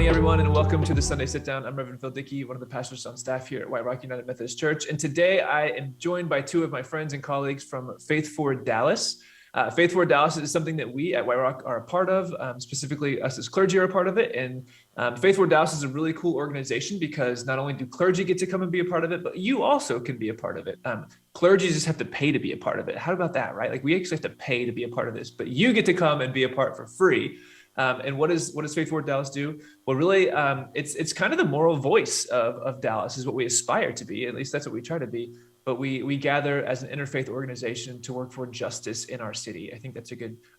everyone, and welcome to the Sunday Sit Down. I'm Reverend Dieke, one of the pastors on staff here at White Rock United Methodist Church. And today I am joined by two of my friends and colleagues from Faith Forward Dallas. Faith Forward Dallas is something that we at White Rock are a part of, specifically us as clergy are a part of it. And Faith Forward Dallas is a really cool organization because not only do clergy get to come and be a part of it, but you also can be a part of it. Clergy just have to pay to be a part of it. How about that, right? Like we actually have to pay to be a part of this, but you get to come and be a part for free. And what does Faith Forward Dallas do? Well, really, it's kind of the moral voice of Dallas is what we aspire to be. At least that's what we try to be. But we gather as an interfaith organization to work for justice in our city. I think that's a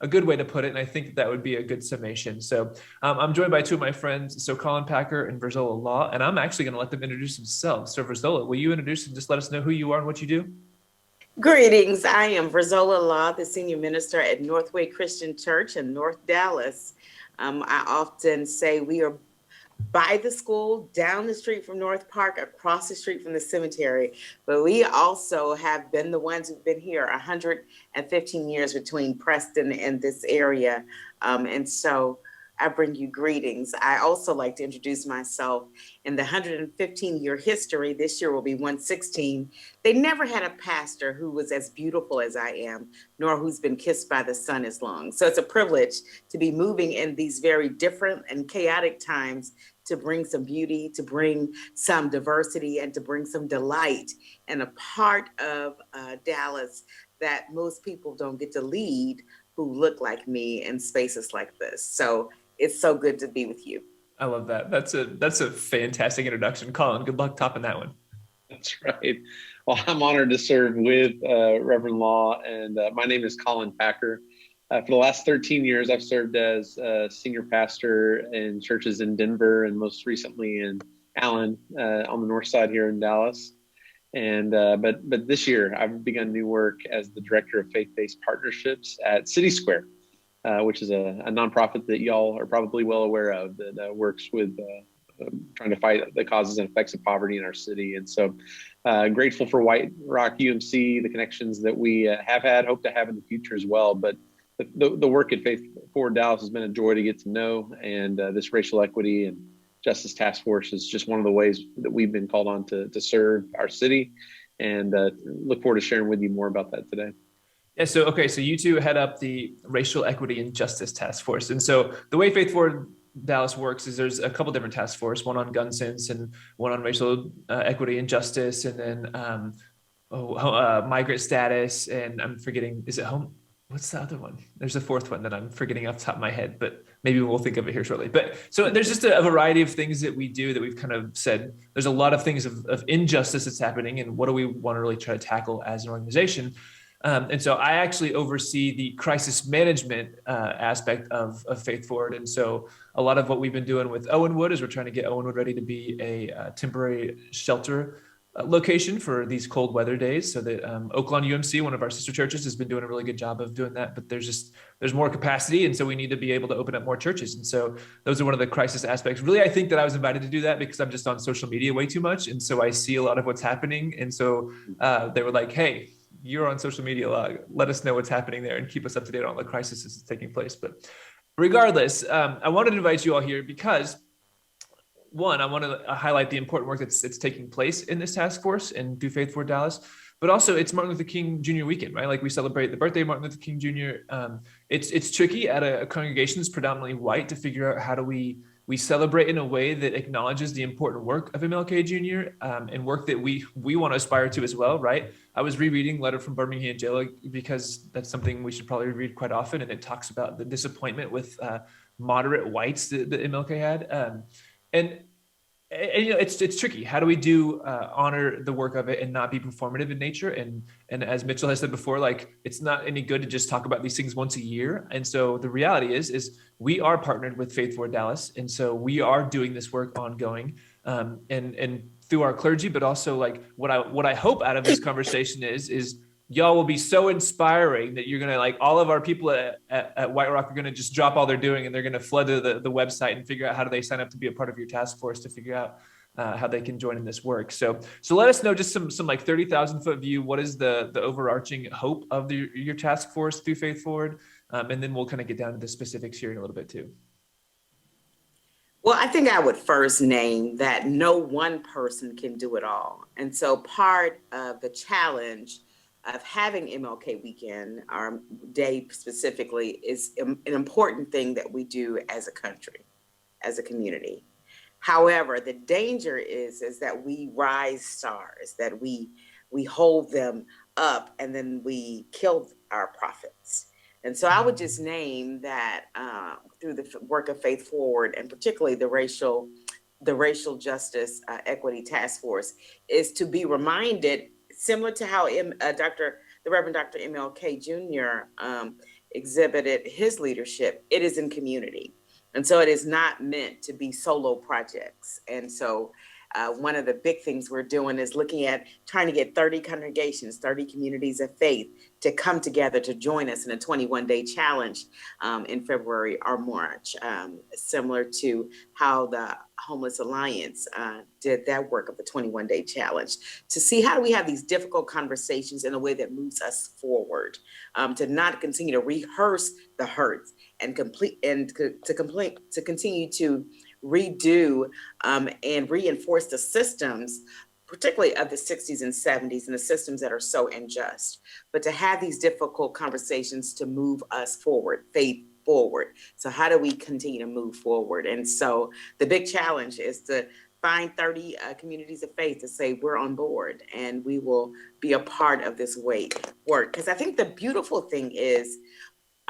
good way to put it. And I think that would be a good summation. So I'm joined by two of my friends, so Collin Packer and Virzola Law, and I'm actually going to let them introduce themselves. So Virzola, will you introduce and just let us know who you are and what you do? Greetings. I am Virzola Law, the senior minister at Northway Christian Church in North Dallas. I often say we are by the school, down the street from North Park, across the street from the cemetery. But we also have been the ones who've been here 115 years between Preston and this area. And so I bring you greetings. I also like to introduce myself. In the 115-year history, this year will be 116. They never had a pastor who was as beautiful as I am, nor who's been kissed by the sun as long. So it's a privilege to be moving in these very different and chaotic times to bring some beauty, to bring some diversity, and to bring some delight in a part of Dallas that most people don't get to lead who look like me in spaces like this. So it's so good to be with you. I love that. That's a fantastic introduction. Collin, good luck topping that one. That's right. Well, I'm honored to serve with Reverend Law, and my name is Collin Packer. For the last 13 years, I've served as senior pastor in churches in Denver and most recently in Allen on the north side here in Dallas. And but this year, I've begun new work as the director of faith-based partnerships at CitySquare, which is a nonprofit that y'all are probably well aware of that works with trying to fight the causes and effects of poverty in our city. And so grateful for White Rock UMC, the connections that we have had, hope to have in the future as well. But the work at Faith Forward Dallas has been a joy to get to know. And this racial equity and justice task force is just one of the ways that we've been called on to serve our city. And look forward to sharing with you more about that today. Yeah, so you two head up the Racial Equity and Justice Task Force. And so the way Faith Forward Dallas works is there's a couple different task force, one on gun sense and one on racial equity and justice, and then migrant status, and I'm forgetting, is it home? What's the other one? There's a fourth one that I'm forgetting off the top of my head, but maybe we'll think of it here shortly. But so there's just a variety of things that we do that we've kind of said, there's a lot of things of injustice that's happening, and what do we want to really try to tackle as an organization? And so I actually oversee the crisis management aspect of Faith Forward. And so a lot of what we've been doing with Owenwood is we're trying to get Owenwood ready to be a temporary shelter location for these cold weather days. So that Oaklawn UMC, one of our sister churches, has been doing a really good job of doing that. But there's more capacity. And so we need to be able to open up more churches. And so those are one of the crisis aspects. Really, I think that I was invited to do that because I'm just on social media way too much. And so I see a lot of what's happening. And so they were like, hey, you're on social media, let us know what's happening there and keep us up to date on the crisis that's taking place. But regardless, I wanted to invite you all here because, one, I want to highlight the important work that's taking place in this task force and through Faith Forward Dallas, but also it's Martin Luther King Jr. weekend, right? Like we celebrate the birthday of Martin Luther King Jr. It's tricky at a congregation that's predominantly white to figure out how do we celebrate in a way that acknowledges the important work of MLK Jr. And work that we want to aspire to as well, right? I was rereading Letter from Birmingham Jail because that's something we should probably read quite often, and it talks about the disappointment with moderate whites that MLK had. And you know, it's tricky. How do we honor the work of it and not be performative in nature? And as Mitchell has said before, like it's not any good to just talk about these things once a year. And so the reality is we are partnered with Faith Forward Dallas, and so we are doing this work ongoing, and through our clergy, but also like what I hope out of this conversation is y'all will be so inspiring that you're going to, like, all of our people at White Rock are going to just drop all they're doing and they're going to flood to the website and figure out how do they sign up to be a part of your task force to figure out how they can join in this work. So let us know just some like 30,000 foot view. What is the overarching hope of your task force through Faith Forward? And then we'll kind of get down to the specifics here in a little bit too. Well, I think I would first name that no one person can do it all. And so part of the challenge of having MLK weekend, our day specifically, is an important thing that we do as a country, as a community. However, the danger is that we rise stars, that we hold them up and then we kill our prophets. And so I would just name that through the work of Faith Forward, and particularly the racial justice equity task force, is to be reminded, similar to how the Reverend Dr. MLK Jr. Exhibited his leadership. It is in community. And so it is not meant to be solo projects. And so one of the big things we're doing is looking at trying to get 30 congregations, 30 communities of faith to come together to join us in a 21-day challenge in February or March, similar to how the Homeless Alliance did that work of the 21-day challenge, to see how do we have these difficult conversations in a way that moves us forward, to not continue to rehearse the hurts and to continue to redo and reinforce the systems, particularly of the 60s and 70s, and the systems that are so unjust, but to have these difficult conversations to move us forward, faith forward. So how do we continue to move forward? And so the big challenge is to find 30 communities of faith to say we're on board and we will be a part of this work. Because I think the beautiful thing is,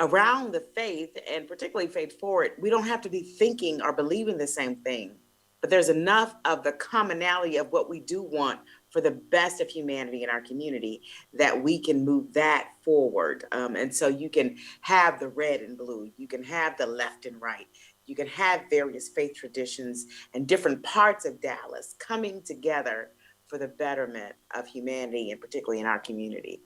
around the faith, and particularly Faith Forward, we don't have to be thinking or believing the same thing, but there's enough of the commonality of what we do want for the best of humanity in our community that we can move that forward. And so you can have the red and blue, you can have the left and right, you can have various faith traditions and different parts of Dallas coming together for the betterment of humanity, and particularly in our community.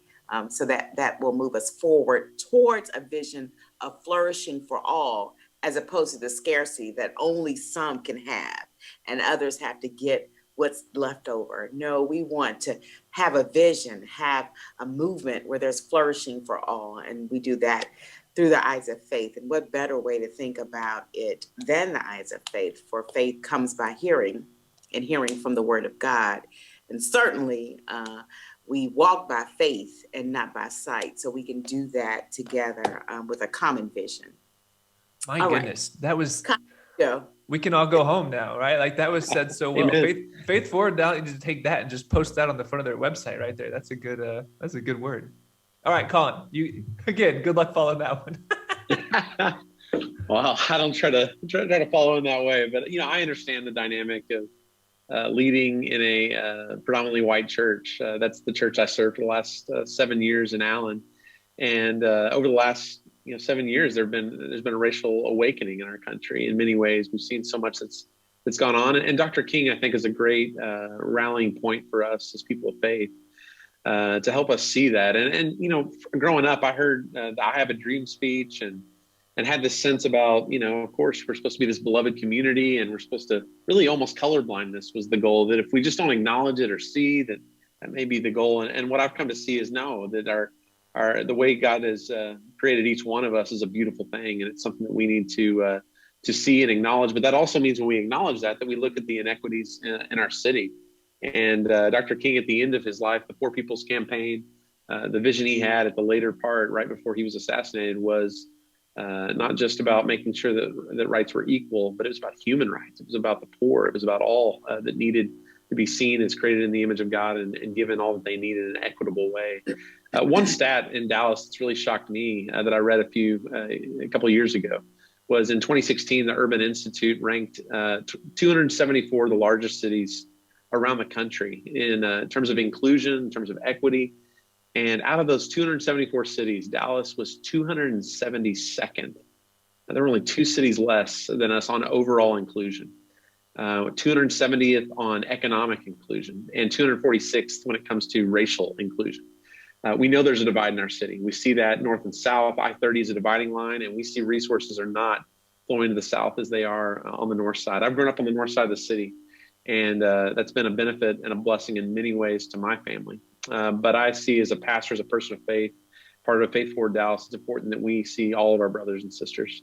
So that will move us forward towards a vision of flourishing for all, as opposed to the scarcity that only some can have and others have to get what's left over. No, we want to have a vision, have a movement where there's flourishing for all. And we do that through the eyes of faith. And what better way to think about it than the eyes of faith? For faith comes by hearing, and hearing from the word of God. And certainly, we walk by faith and not by sight. So we can do that together with a common vision. My all goodness, right. That was, go. We can all go home now, right? Like that was said so well. Amen. Faith Forward now needs to take that and just post that on the front of their website right there. That's a good word. All right, Collin, you again, good luck following that one. Well, I don't try to follow in that way, but I understand the dynamic of leading in a predominantly white church. That's the church I served for the last 7 years in Allen, and over the last 7 years, there's been a racial awakening in our country. In many ways, we've seen so much that's gone on, and Dr. King, I think, is a great rallying point for us as people of faith to help us see that. And growing up, I heard the "I Have a Dream" speech and had this sense about, of course, we're supposed to be this beloved community, and we're supposed to really almost colorblindness was the goal, that if we just don't acknowledge it or see that may be the goal. And what I've come to see is no, that the way God has created each one of us is a beautiful thing, and it's something that we need to see and acknowledge. But that also means when we acknowledge that we look at the inequities in our city. And Dr. King, at the end of his life, the Poor People's Campaign, the vision he had at the later part, right before he was assassinated, was not just about making sure that rights were equal, but it was about human rights. It was about the poor. It was about all that needed to be seen as created in the image of God and given all that they needed in an equitable way. One stat in Dallas that's really shocked me that I read a couple of years ago was in 2016, the Urban Institute ranked 274 of the largest cities around the country in terms of inclusion, in terms of equity. And out of those 274 cities, Dallas was 272nd. There were only 2 cities less than us on overall inclusion, 270th on economic inclusion, and 246th when it comes to racial inclusion. We know there's a divide in our city. We see that north and south. I-30 is a dividing line, and we see resources are not flowing to the south as they are on the north side. I've grown up on the north side of the city, and that's been a benefit and a blessing in many ways to my family. But I see, as a pastor, as a person of faith, part of Faith Forward Dallas, it's important that we see all of our brothers and sisters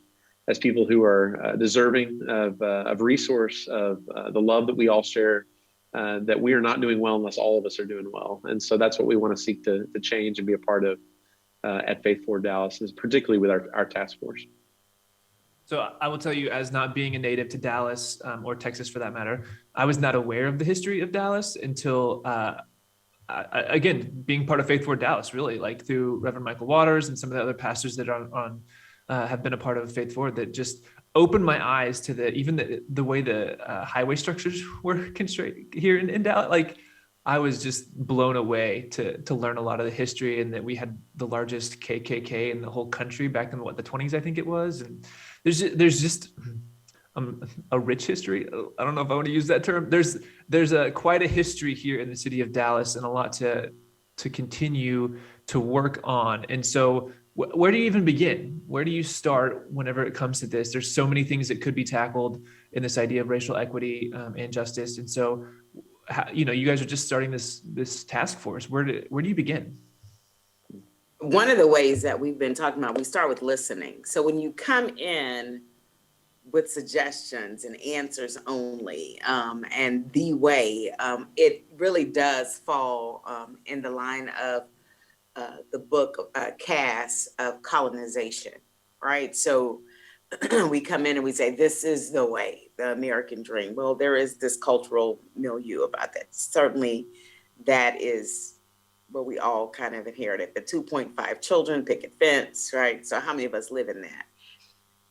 as people who are deserving of resource, of the love that we all share, that we are not doing well unless all of us are doing well. And so that's what we want to seek to change and be a part of at Faith Forward Dallas, is particularly with our task force. So I will tell you, as not being a native to Dallas or Texas for that matter, I was not aware of the history of Dallas until, again, being part of Faith Forward Dallas, really, like through Reverend Michael Waters and some of the other pastors that are have been a part of Faith Forward, that just opened my eyes to the way the highway structures were constructed here in Dallas. Like, I was just blown away to learn a lot of the history, and that we had the largest KKK in the whole country back in the 20s, I think it was. And there's just a rich history. I don't know if I want to use that term. There's quite a history here in the city of Dallas, and a lot to continue to work on. And so where do you even begin? Where do you start whenever it comes to this? There's so many things that could be tackled in this idea of racial equity and justice. And so, you guys are just starting this task force. Where do you begin? One of the ways that we've been talking about, we start with listening. So when you come in with suggestions and answers only, and the way, it really does fall in the line of the book Cass of colonization, right? So we come in and we say, this is the way, the American dream. Well, there is this cultural milieu about that. Certainly that is what we all kind of inherited, the 2.5 children, picket fence, right? So how many of us live in that?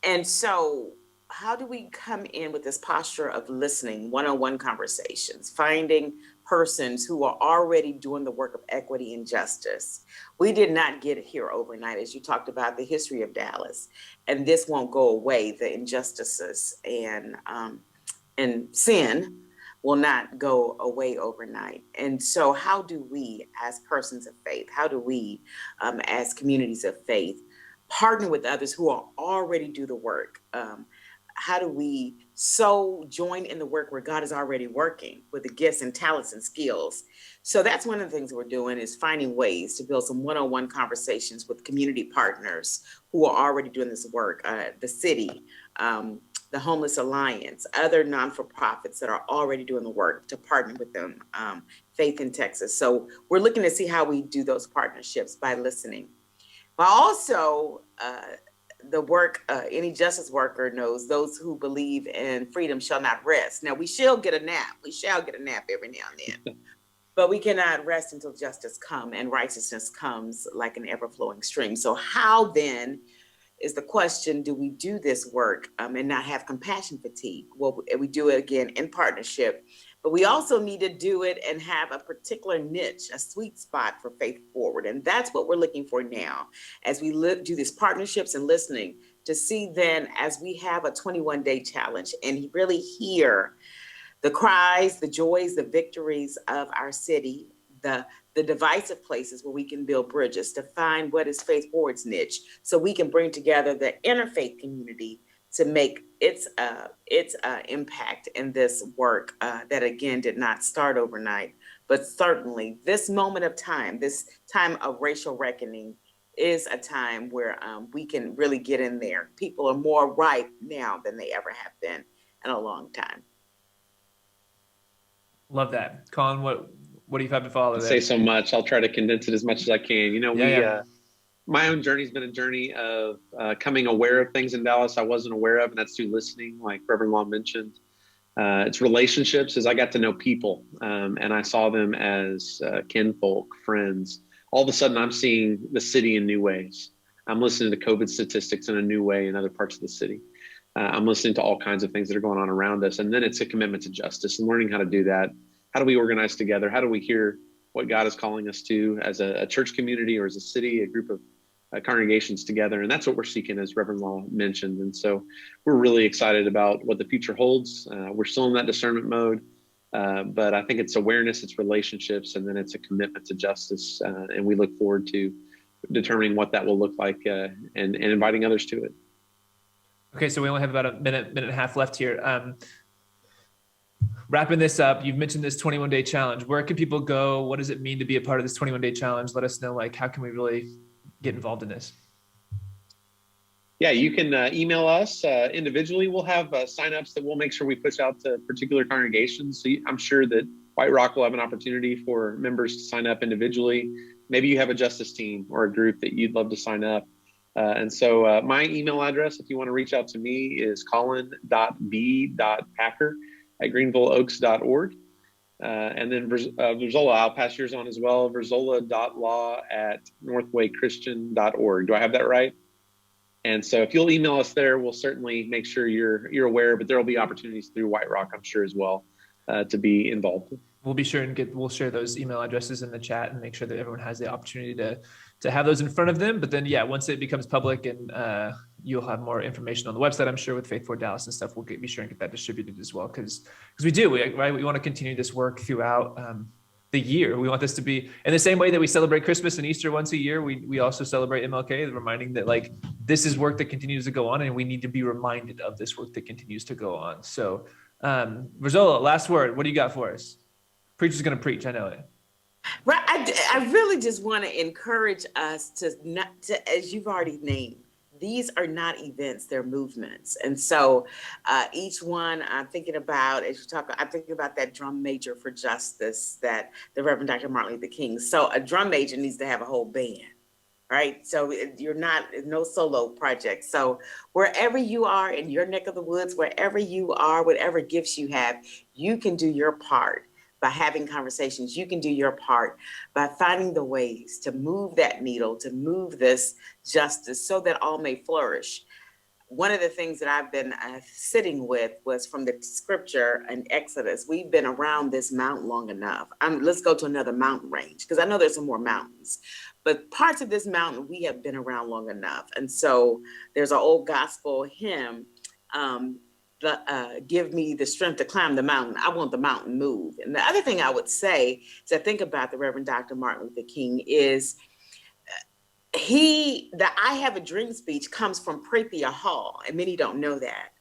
And so how do we come in with this posture of listening, one-on-one conversations, finding persons who are already doing the work of equity and justice? We did not get here overnight, as you talked about the history of Dallas, and this won't go away. The injustices and sin will not go away overnight. And so how do we, as persons of faith, how do we, as communities of faith, partner with others who are already do the work? How do we so join in the work where God is already working with the gifts and talents and skills? So that's one of the things we're doing, is finding ways to build some one-on-one conversations with community partners who are already doing this work, the city, the Homeless Alliance, other non-for-profits that are already doing the work, to partner with them, Faith in Texas. So we're looking to see how we do those partnerships by listening. But also, the work, any justice worker knows, those who believe in freedom shall not rest. Now, we shall get a nap. We shall get a nap every now and then. But we cannot rest until justice comes and righteousness comes like an ever-flowing stream. So how then is the question, do we do this work and not have compassion fatigue? Well, we do it again in partnership, but we also need to do it and have a particular niche, a sweet spot for Faith Forward. And that's what we're looking for now, as we do these partnerships and listening, to see then, as we have a 21-day challenge and really hear the cries, the joys, the victories of our city, the divisive places where we can build bridges, to find what is Faith Forward's niche, so we can bring together the interfaith community to make its impact in this work that, again, did not start overnight. But certainly this moment of time, this time of racial reckoning, is a time where we can really get in there. People are more ripe now than they ever have been in a long time. Love that. Collin, what do you have to follow there? Say so much. I'll try to condense it as much as I can. My own journey has been a journey of coming aware of things in Dallas I wasn't aware of, and that's through listening, like Reverend Law mentioned. It's relationships, as I got to know people, and I saw them as kinfolk, friends. All of a sudden, I'm seeing the city in new ways. I'm listening to COVID statistics in a new way in other parts of the city. I'm listening to all kinds of things that are going on around us. And then it's a commitment to justice and learning how to do that. How do we organize together? How do we hear what God is calling us to as a church community, or as a city, a group of congregations together? And that's what we're seeking, as Reverend Law mentioned. And so we're really excited about what the future holds. We're still in that discernment mode, but I think it's awareness, it's relationships, and then it's a commitment to justice. And we look forward to determining what that will look like and inviting others to it. Okay, so we only have about a minute and a half left here. Wrapping this up, you've mentioned this 21-day challenge. Where can people go? What does it mean to be a part of this 21-day challenge? Let us know, how can we really get involved in this? Yeah, you can email us individually. We'll have signups that we'll make sure we push out to particular congregations. So I'm sure that White Rock will have an opportunity for members to sign up individually. Maybe you have a justice team or a group that you'd love to sign up. And so my email address, if you want to reach out to me, is collin.b.packer@greenvilleoaks.org. And then Virzola, I'll pass yours on as well, virzola.law@northwaychristian.org. Do I have that right? And so if you'll email us there, we'll certainly make sure you're aware, but there will be opportunities through White Rock, I'm sure, as well, to be involved. We'll be sure and we'll share those email addresses in the chat and make sure that everyone has the opportunity to have those in front of them. But then, yeah, once it becomes public and you'll have more information on the website, I'm sure, with Faith for Dallas and stuff, we'll be sure and get that distributed as well. Because we want to continue this work throughout the year. We want this to be in the same way that we celebrate Christmas and Easter once a year. We also celebrate MLK, reminding that like this is work that continues to go on, and we need to be reminded of this work that continues to go on. So, Virzola, last word. What do you got for us? Preacher's going to preach. I know it. Right. I really just want to encourage us to not to, as you've already named, these are not events, they're movements. And so each one I'm thinking about, as you talk, I'm thinking about that drum major for justice that the Reverend Dr. Martin Luther King. So a drum major needs to have a whole band, right? So you're not, no solo project. So wherever you are in your neck of the woods, wherever you are, whatever gifts you have, you can do your part by having conversations. You can do your part by finding the ways to move that needle, to move this justice so that all may flourish. One of the things that I've been sitting with was from the scripture in Exodus. We've been around this mountain long enough. Let's go to another mountain range, because I know there's some more mountains. But parts of this mountain, we have been around long enough. And so there's an old gospel hymn, give me the strength to climb the mountain. I want the mountain moved. And the other thing I would say, as I think about the Reverend Dr. Martin Luther King, is the I Have a Dream speech comes from Prethia Hall, and many don't know that.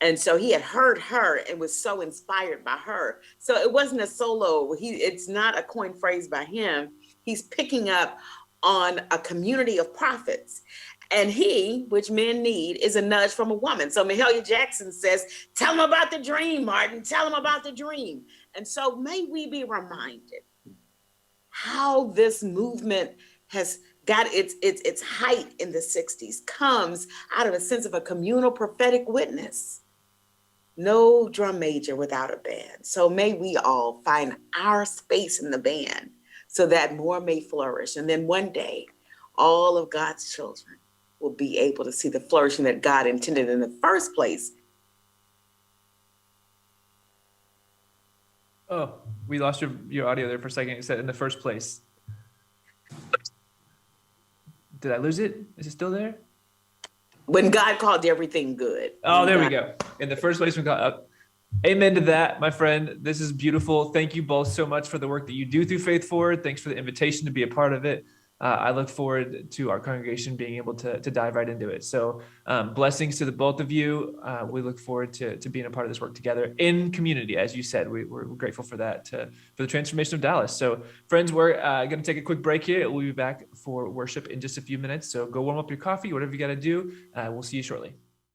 And so he had heard her and was so inspired by her. So it wasn't a solo. It's not a coined phrase by him. He's picking up on a community of prophets. And he, which men need, is a nudge from a woman. So Mahalia Jackson says, tell him about the dream, Martin. Tell him about the dream. And so may we be reminded how this movement has got its height in the 60s, comes out of a sense of a communal prophetic witness. No drum major without a band. So may we all find our space in the band so that more may flourish. And then one day, all of God's children will be able to see the flourishing that God intended in the first place. Oh, we lost your audio there for a second. You said in the first place. Did I lose it? Is it still there? When God called everything good. Oh, there we go. In the first place, we got up. Amen to that, my friend. This is beautiful. Thank you both so much for the work that you do through Faith Forward. Thanks for the invitation to be a part of it. I look forward to our congregation being able to dive right into it. So blessings to the both of you. We look forward to being a part of this work together in community. As you said, we're grateful for that, for the transformation of Dallas. So friends, we're going to take a quick break here. We'll be back for worship in just a few minutes. So go warm up your coffee, whatever you got to do. We'll see you shortly.